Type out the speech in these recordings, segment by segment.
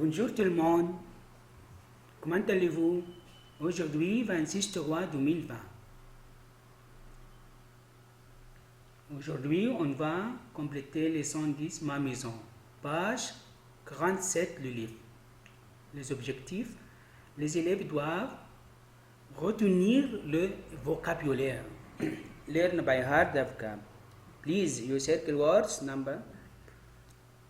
Bonjour tout le monde, comment allez-vous? Aujourd'hui, 26/3/2020. Aujourd'hui, on va compléter les 110 Ma Maison, page 47 le livre. Les objectifs, les élèves doivent retenir le vocabulaire. Learn by heart the vocab. Please, you circle words number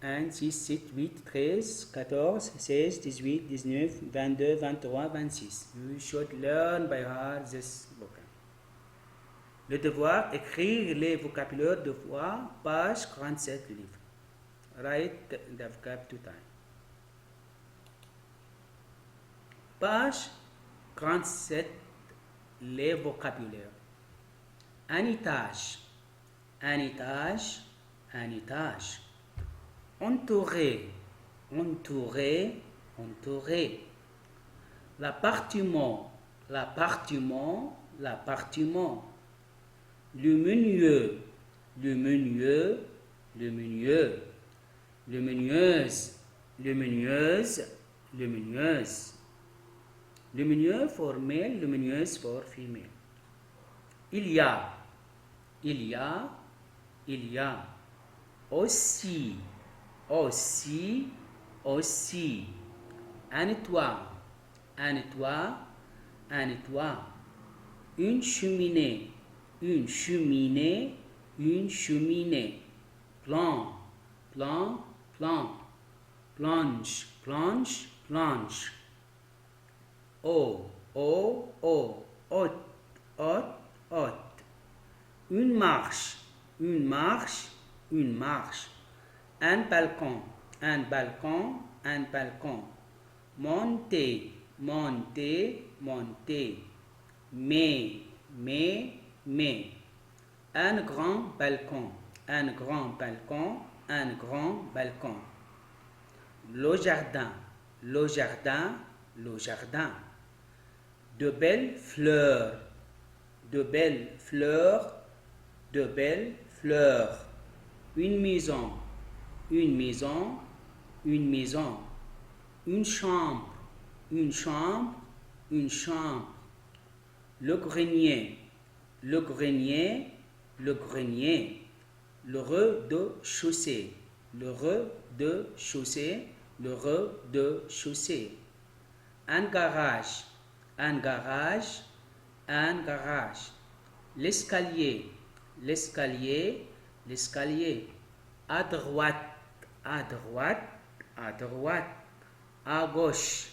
1, 6, 7, 8, 13, 14, 16, 18, 19, 22, 23, 26. You should learn by heart this vocab. Le devoir, écrire les vocabulaires de fois, page 47 du livre. Write the vocab 2 times. Page 47, les vocabulaires. Un étage, un étage, un étage. Entouré, entouré, entouré. L'appartement, l'appartement, l'appartement. Le menu, le menu, le menu. Le menueuse, le menueuse, le menueuse. Le menu for male, le menueuse for female. Il y a, il y a, il y a. Aussi, aussi, aussi. Un toit, un toit, un toit. Une cheminée, une cheminée, une cheminée. Plan, plan, plan. Planche, planche, planche. Eau, eau, eau. Hôte, hôte, hôte. Une marche, une marche, une marche. Un balcon, un balcon, un balcon. Monter, monter, monter. Mais. Un grand balcon, un grand balcon, un grand balcon. Le jardin, le jardin, le jardin. De belles fleurs, de belles fleurs, de belles fleurs. Une maison, une maison, une maison. Une chambre, une chambre, une chambre. Le grenier, le grenier, le grenier. Le rez-de-chaussée, le rez-de-chaussée, le rez-de-chaussée. Un garage, un garage, un garage. L'escalier, l'escalier, l'escalier. À droite, à droite, à droite. À gauche,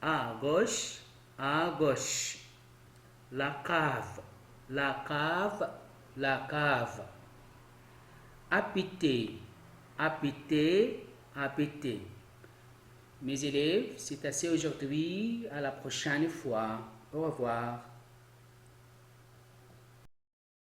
à gauche, à gauche. La cave, la cave, la cave. Habiter, habiter, habiter. Mes élèves, c'est assez aujourd'hui. À la prochaine fois. Au revoir.